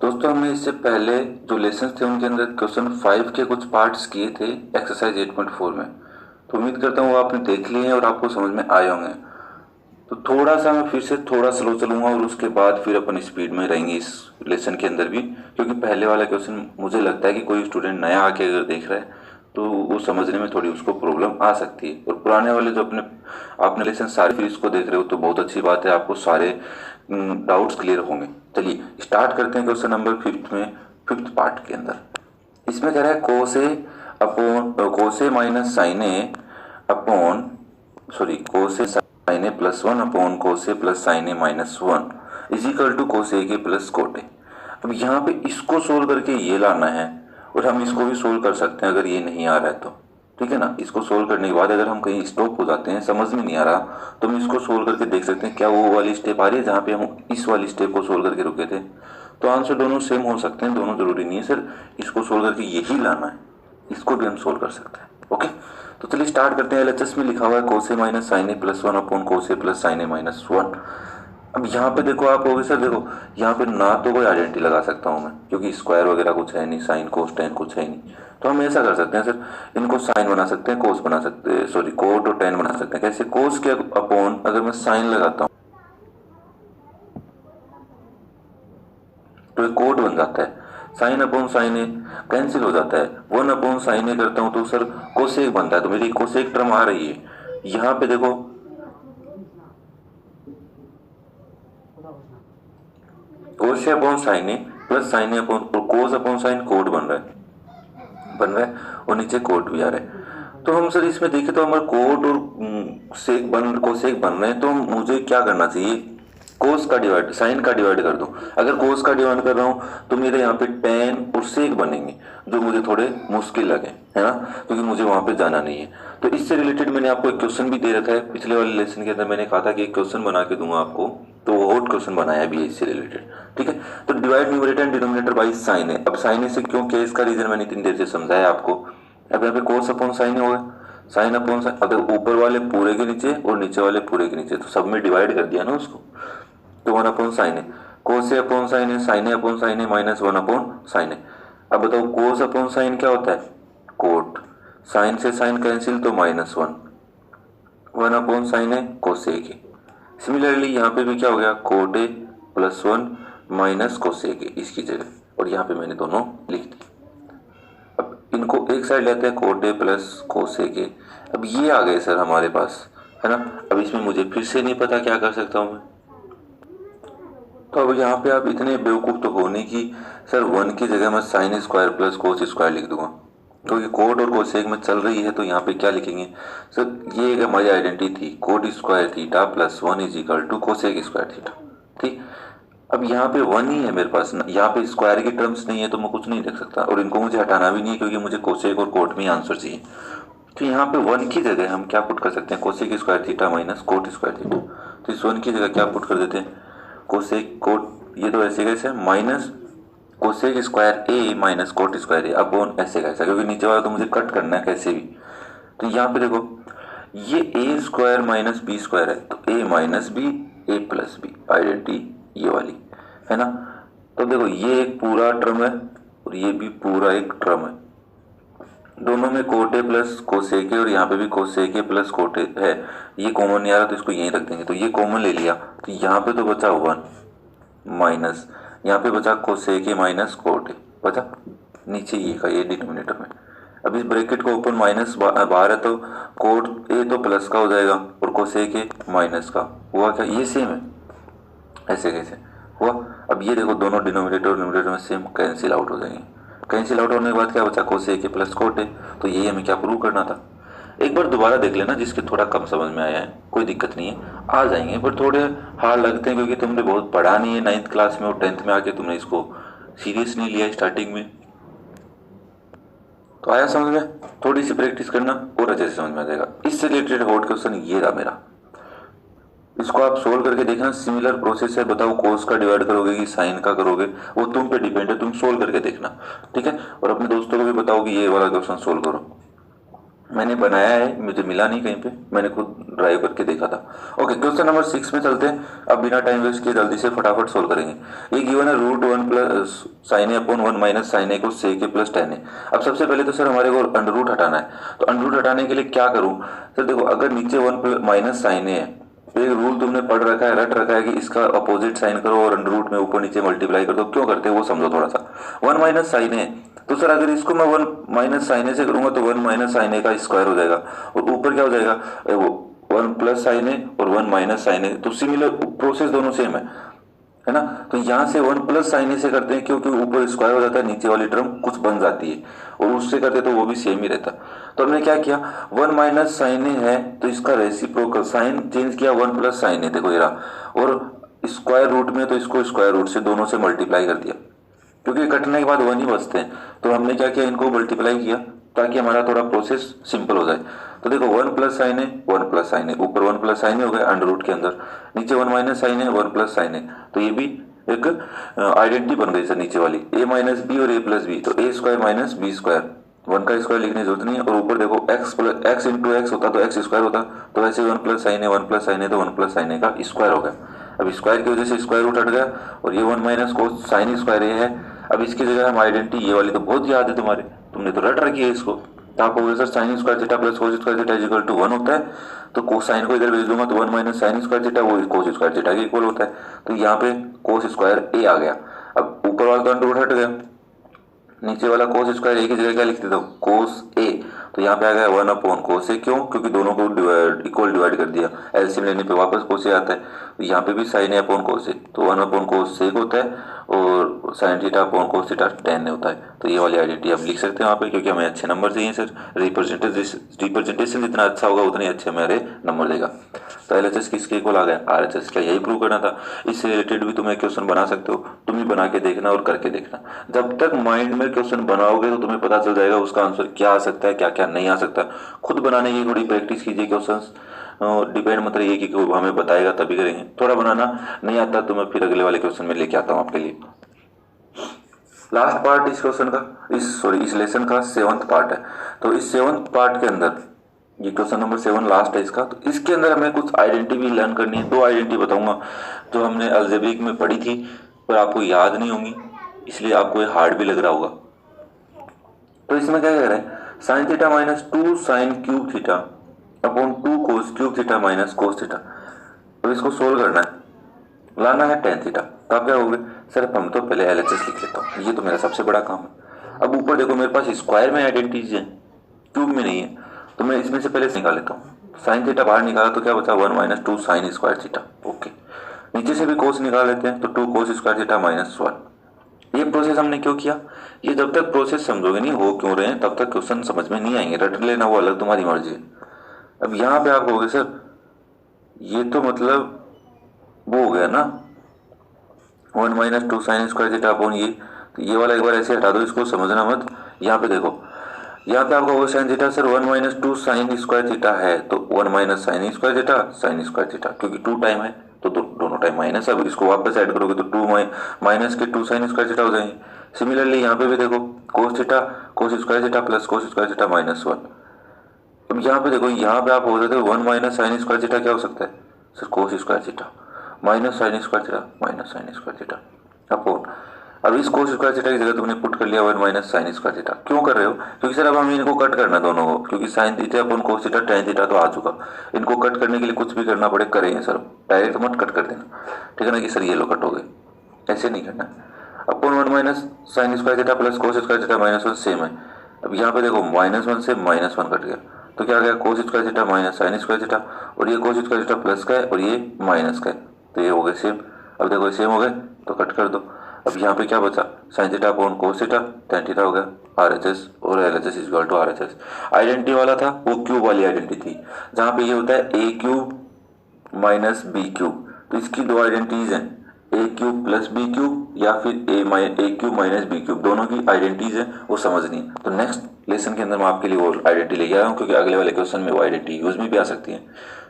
दोस्तों हमने इससे पहले जो लेसन थे उनके अंदर क्वेश्चन 5 के कुछ पार्ट्स किए थे एक्सरसाइज 8.4 में। तो उम्मीद करता हूँ वो आपने देख लिए हैं और आपको समझ में आए होंगे। तो थोड़ा सा मैं फिर से थोड़ा स्लो चलूंगा और उसके बाद फिर अपन स्पीड में रहेंगे इस लेसन के अंदर भी, क्योंकि पहले वाला क्वेश्चन मुझे लगता है कि कोई स्टूडेंट नया आके अगर देख रहा है तो वो समझने में थोड़ी उसको प्रॉब्लम आ सकती है। और पुराने वाले जो आपने लेसन सारे फिर इसको देख रहे हो तो बहुत अच्छी बात है, आपको सारे डाउट्स क्लियर होंगे। चलिए स्टार्ट करते हैं क्वेश्चन नंबर 5 में, 5th पार्ट के अंदर। इसमें कह रहा है cos A minus sine A upon cos A sine A plus 1 upon cos A plus sine A minus 1 is equal to cosec plus कोटे। अब यहाँ पे इसको सोल्व करके ये लाना है और हम इसको भी सोल्व कर सकते हैं अगर ये नहीं आ रहा है तो, ठीक है ना। इसको सोल्व करने के बाद अगर हम कहीं स्टॉप हो जाते हैं, समझ में नहीं आ रहा, तो हम इसको सोल्व करके देख सकते हैं क्या वो वाली स्टेप आ रही है जहाँ पे हम इस वाली स्टेप को सोल्व करके रुके थे। तो आंसर दोनों सेम हो सकते हैं, दोनों जरूरी नहीं है सर इसको सोल्व करके यही लाना है, इसको भी हम सोल्व कर सकते हैं। ओके, तो चलिए स्टार्ट करते हैं। एलएचएस में लिखा हुआ है cos A minus sine A plus 1 upon cos A plus sine A minus 1। अब यहाँ पे देखो आप होगे सर, देखो यहाँ पे ना तो कोई आइडेंटिटी लगा सकता हूँ मैं क्योंकि स्क्वायर वगैरह कुछ है नहीं, साइन कोस टेन कुछ है नहीं। तो हम ऐसा कर सकते हैं सर, इनको साइन बना सकते हैं, कोस बना सकते हैं, सॉरी कोट और टेन बना सकते हैं। कैसे? कोस के अपॉन अगर मैं साइन लगाता हूँ तो एक कोट बन जाता है, साइन अपॉन साइन ए कैंसिल हो जाता है, 1 अपॉन साइन ए करता हूँ तो सर कोसेक बनता है। तो मेरी कोसेक टर्म आ रही है। यहाँ पे देखो cos upon sine A plus sine A upon cos upon sine cot बन रहा है और नीचे कोट भी आ रहा है। तो हम सर इसमें देखें तो हमारे कोट और कोसेक बन रहे हैं, तो मुझे क्या करना चाहिए? कोस का डिवाइड साइन का डिवाइड कर दो। अगर कोस का डिवाइड कर रहा हूँ तो मेरे यहाँ पे टेन और सेक बनेंगे जो मुझे थोड़े मुश्किल लगे, है ना, क्योंकि मुझे वहां पे जाना नहीं है। तो इससे रिलेटेड मैंने आपको एक क्वेश्चन भी दे रखा है, पिछले वाले लेसन के अंदर मैंने कहा था कि एक क्वेश्चन बना के दूंगा आपको, तो वो और क्वेश्चन बनाया भी है इससे रिलेटेड, ठीक है। तो divide numerator and denominator by sine है। अब साइन ए से क्यों किया इसका रीजन मैंने इतनी देर से समझाया आपको। अब यहाँ पे कोस अपॉन साइन होगा, साइन अपॉन साइन, अगर ऊपर वाले पूरे के नीचे और नीचे वाले पूरे के नीचे तो सब में डिवाइड कर दिया ना उसको, तो 1 अपॉन साइन है, कोस अपॉन साइन है, साइन अपॉन साइन है माइनस 1 अपॉन साइन है। अब बताओ कोस अपॉन साइन क्या होता है? कोट, साइन से साइन कैंसिल तो माइनस 1, 1 अपॉन साइन है कोसेक है। सिमिलरली यहाँ पे भी क्या हो गया? Cot A plus 1 minus cosec है इसकी जगह, और यहाँ पे मैंने दोनों लिख दी। अब इनको एक साइड लेते हैं, कोट ए प्लस कोसेक है। अब ये आ गए सर हमारे पास, है ना। अब इसमें मुझे फिर से नहीं पता क्या कर सकता हूँ मैं। तो अब यहाँ पे आप इतने बेवकूफ़ तो हो नहीं कि सर 1 की जगह मैं sine square plus cos square लिख दूंगा, क्योंकि कोट और कोसेक में चल रही है। तो यहाँ पे क्या लिखेंगे सर? ये एक हमारी आइडेंटिटी थी, cot square theta plus 1 is equal to cosec square theta, ठीक। अब यहाँ पे 1 ही है मेरे पास, यहाँ पे स्क्वायर की टर्म्स नहीं है तो मैं कुछ नहीं लिख सकता, और इनको मुझे हटाना भी नहीं है क्योंकि मुझे कोसेक और कोट में आंसर चाहिए। तो यहाँ पे 1 की जगह हम क्या पुट कर सकते हैं? Cosec square theta minus cot square theta. तो इस 1 की जगह क्या पुट कर देते हैं? कोसेक कोट, ये तो ऐसे कैसे माइनस कोसेक स्क्वायर ए माइनस कोट स्क्वायर ए अपॉन ऐसे कैसा, क्योंकि नीचे वाला तो मुझे कट करना है कैसे भी। तो यहाँ पे देखो ये ए स्क्वायर माइनस बी स्क्वायर है, तो ए माइनस बी ए प्लस बी, आइडेंटिटी ये वाली, है ना। तो देखो ये एक पूरा टर्म है और ये भी पूरा एक टर्म है, दोनों में कोटे प्लस कोसेक है और यहाँ पे भी कोसेक प्लस कोटे है। ये कॉमन नहीं आ रहा तो इसको यहीं रख देंगे, तो ये कॉमन ले लिया, तो यहाँ पे तो बचा 1 माइनस, यहाँ पे बचा कोसेक माइनस कोटे, बचा नीचे ये का ये डिनोमिनेटर में। अब इस ब्रैकेट को ओपन माइनस बाहर है तो कोट ए तो प्लस का हो जाएगा और कोसेक माइनस का हुआ। क्या ये सेम है? ऐसे कैसे हुआ? अब ये देखो दोनों डिनोमिनेटर और न्यूमरेटर में सेम कैंसिल आउट हो जाएंगे। कैंसिल आउट होने के बाद क्या बचा? कोसेक प्लस कोट है। तो यही हमें क्या प्रूव करना था। एक बार दोबारा देख लेना, जिसके थोड़ा कम समझ में आया है कोई दिक्कत नहीं है, आ जाएंगे, पर थोड़े हार्ड लगते हैं क्योंकि तुमने बहुत पढ़ा नहीं है 9th क्लास में और 10th में आके तुमने इसको सीरियस नहीं लिया स्टार्टिंग में। तो आया समझ में? थोड़ी सी प्रैक्टिस करना और अच्छे से समझ में आ जाएगा। इससे रिलेटेड हॉट क्वेश्चन ये रहा मेरा, इसको आप सोल्व करके देखना। सिमिलर प्रोसेस है, बताओ कोस का डिवाइड करोगे कि साइन का करोगे, वो तुम पे डिपेंड है, तुम सोल्व करके देखना, ठीक है। और अपने दोस्तों को भी बताओ कि ये वाला क्वेश्चन सोल्व करो। मैंने बनाया है, मुझे मिला नहीं कहीं पे, मैंने खुद ड्राइव करके देखा था। ओके, क्वेश्चन नंबर 6 में चलते हैं। अब बिना टाइम वेस्ट किए जल्दी से फटाफट सोल्व करेंगे। ये गिवन है √1 plus sine A upon 1 minus sine ए को सेक ए प्लस टेन ए। अब सबसे पहले तो सर हमारे को अंडर रूट हटाना है, तो अंडर रूट हटाने के लिए क्या करूँ सर? देखो, अगर नीचे 1 माइनस साइन ए है तो एक रूल तुमने पढ़ रखा है, रट रखा है कि इसका अपोजिट साइन करो और अंडर रूट में ऊपर नीचे मल्टीप्लाई कर दो। क्यों करते हैं वो समझो थोड़ा सा। 1 माइनस साइन ए, तो सर अगर इसको मैं 1 माइनस साइन ए से करूंगा तो 1 माइनस साइन ए का स्क्वायर हो जाएगा, और ऊपर क्या हो जाएगा, वो 1 प्लस साइन ए और 1 माइनस साइन ए। तो सिमिलर प्रोसेस, दोनों सेम है ना। तो यहाँ से 1 प्लस साइन ए से करते हैं क्योंकि ऊपर स्क्वायर हो जाता है, नीचे वाली टर्म कुछ बन जाती है, और उससे करते तो वो भी सेम ही रहता। तो हमने क्या किया, 1 माइनस साइन ए है तो इसका रेसिप्रोकल साइन चेंज किया 1 प्लस साइन ए, देखो ये रहा, और स्क्वायर रूट में तो इसको स्क्वायर रूट से दोनों से मल्टीप्लाई कर दिया, क्योंकि कटने के बाद 1 ही बचते हैं। तो हमने क्या किया, इनको मल्टीप्लाई किया ताकि हमारा थोड़ा प्रोसेस सिंपल हो जाए। तो देखो 1 प्लस साइन ए 1 प्लस साइन ए, ऊपर 1 प्लस साइन ए हो गया अंडर रूट के अंदर, नीचे 1 माइनस साइन ए 1 प्लस साइन ए। तो ये भी एक आइडेंटिटी बन गई सर नीचे वाली, a माइनस बी और a प्लस बी, तो a square minus B square, 1 का स्क्वायर लिखने की जरूरत नहीं है। और ऊपर देखो x इंटू एक्स होता तो x स्क्वायर होता, तो वैसे 1 प्लस साइन ए 1 प्लस साइन ए तो 1 प्लस साइन ए का स्क्वायर हो गया। अब स्क्वायर की वजह से स्क्वायर रूट हट गया, और ये 1 माइनस कोस साइन स्क्वायर ए है। अब इसकी जगह हम आइडेंटिटी ये वाली तो बहुत याद है तुम्हारे, तुमने तो रट रखी है इसको। तो आपको बोले sir sine square theta plus cos square theta equal to 1 होता है, तो कोसाइन को इधर भेज दूंगा तो 1 माइनस साइन स्क्वायर थीटा वो कोस स्क्वायर थीटा के इक्वल होता है। तो यहाँ पे कोस स्क्वायर ए आ गया। अब ऊपर वाला तो अंडर रूट हट गया, नीचे वाला कोस स्क्वायर ए की जगह क्या लिख देता हूँ, कोस ए। तो यहाँ पे आ गया 1 अपॉन कोस ए, क्यों, क्योंकि दोनों को इक्वल डिवाइड कर दिया, एलसीएम लेने पे वापस कोस ए आता है। तो यहाँ पे भी साइन ए अपॉन कोस ए, तो 1 अपॉन कोस ए होता है, और sign theta upon cos theta ten होता है। तो ये वाली आइडेंटिटी आप लिख सकते हैं वहाँ पे, क्योंकि हमें अच्छे नंबर चाहिए सर। रिप्रेजेंटेशन जितना अच्छा होगा उतने अच्छे हमारे नंबर देगा। तो एलएचएस किसके इक्वल आ गया, आरएचएस का। यही प्रूव करना था। इससे रिलेटेड भी तुम एक क्वेश्चन बना सकते हो, तुम ही बना के देखना और करके देखना। जब तक माइंड में क्वेश्चन बनाओगे तो तुम्हें पता चल जाएगा उसका आंसर क्या आ सकता है, क्या क्या नहीं आ सकता। खुद बनाने की थोड़ी प्रैक्टिस कीजिए क्वेश्चंस, डिपेंड मत रहिए कि हमें बताएगा तभी करेंगे। थोड़ा बनाना नहीं आता तो मैं फिर अगले वाले क्वेश्चन में लेके आता हूँ आपके लिए। लास्ट पार्ट इस क्वेश्चन का, इस लेसन का 7th पार्ट है। तो इस 7th पार्ट के अंदर ये क्वेश्चन नंबर 7 लास्ट है इसका। तो इसके अंदर हमें कुछ आइडेंटिटी भी लर्न करनी है। 2 आइडेंटिटी बताऊंगा जो हमने अलजेब्रिक में पढ़ी थी पर आपको याद नहीं होंगी, इसलिए आपको ये हार्ड भी लग रहा होगा। तो इसमें क्या कह रहा है, sine theta minus 2 sine cube theta upon 2 cos cube theta minus cos theta. तो इसको सोल्व करना है, लाना है टेन थीटा। तो आप क्या होगे सर, हम तो पहले एलएचएस लिख लेता हूँ, ये तो मेरा सबसे बड़ा काम है। अब ऊपर देखो मेरे पास स्क्वायर में आइडेंटिटीज है, क्यूब में नहीं है, तो मैं इसमें से पहले निकाल लेता हूँ। साइन थीटा बाहर निकाला तो क्या बचा, 1 minus 2 sign square theta. Okay, नीचे से भी कोस निकाल लेते हैं, तो 2 कोस स्क्वायर थीटा माइनस 1। ये प्रोसेस हमने क्यों किया, ये जब तक प्रोसेस समझोगे नहीं हो क्यों रहे हैं तब तक क्वेश्चन समझ में नहीं आएंगे। रट लेना वो अलग, तुम्हारी मर्जी है। अब यहाँ पे आप कहोगे सर ये तो मतलब वो हो गया ना 1 minus 2 sign square theta upon ये, तो ये वाला एक बार ऐसे हटा दो, इसको समझना मत। यहाँ पे देखो, यहाँ पे आपका वो sine theta sir 1 minus 2 sign square theta है, तो 1 minus sign square theta sine square theta, क्योंकि 2 टाइम है तो दोनों टाइम माइनस। अब इसको वापस ऐड करोगे तो 2 माइनस के 2 साइन स्क्वायर थीटा हो जाएंगे। सिमिलरली यहाँ पे भी देखो cos theta cos square theta plus cos square theta minus 1। अब यहाँ पे देखो, यहाँ पे आप हो जाते 1 माइनस साइन स्क्वायर थीटा क्या हो सकता है सर, कोस square theta minus sign square theta minus sign square theta upon. अब इस कोस स्क्वायर थीटा की जगह तुमने पुट कर लिया 1 माइनस साइन स्क्वायर थीटा। क्यों कर रहे हो, क्योंकि सर अब हम इनको कट करना दोनों को, क्योंकि sign theta upon cos theta tan theta तो आ चुका। इनको कट करने के लिए कुछ भी करना पड़े करेंगे सर, डायरेक्ट मत कट कर देना, ठीक है ना, कि सर ये लो कट हो गए, ऐसे नहीं करना। Upon 1 minus sign square theta plus cos square theta minus 1 same है। अब यहाँ पे देखो -1 से -1 कट गया, तो क्या आ गया कोस square theta minus sign square theta, और ये कोस स्क्वायर थीटा प्लस का है और ये माइनस का है, तो ये हो गए सेम। अब देखो सेम हो गए तो कट कर दो। अब यहाँ पे क्या बचा, sine theta upon cos theta tan theta हो गया आरएचएस, और LHS is equal to RHS. Identity वाला था वो क्यूब वाली आइडेंटिटी थी, जहाँ पे ये होता है ए क्यूब माइनस बी क्यूब। तो इसकी 2 आइडेंटिटीज हैं, ए क्यूब प्लस बी क्यूब या फिर ए क्यूब माइनस बी क्यूब, दोनों की आइडेंटिटीज है वो समझनी है। तो नेक्स्ट लेसन के अंदर मैं आपके लिए वो आइडेंटिटी लेके आया हूँ, क्योंकि अगले वाले क्वेश्चन में वो आइडेंटिटी यूज में भी आ सकती है।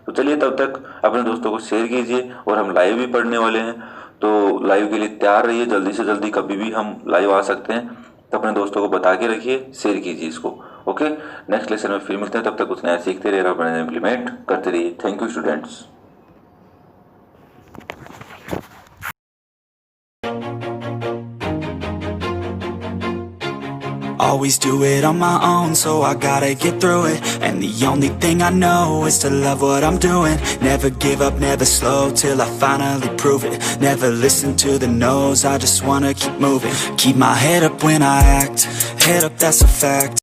तो चलिए तब तक अपने दोस्तों को शेयर कीजिए, और हम लाइव भी पढ़ने वाले हैं, तो लाइव के लिए तैयार रहिए। जल्दी से जल्दी कभी भी हम लाइव आ सकते हैं, तो अपने दोस्तों को बता के रखिए, शेयर कीजिए इसको। ओके। ओके, नेक्स्ट लेसन में फिर मिलते हैं, तब तक कुछ नया सीखते रहिए और अपने इम्प्लीमेंट करते रहिए। Thank you students. Always do it on my own, so I gotta get through it. And the only thing I know is to love what I'm doing. Never give up, never slow, till I finally prove it. Never listen to the no's, I just wanna keep moving. Keep my head up when I act, head up, that's a fact.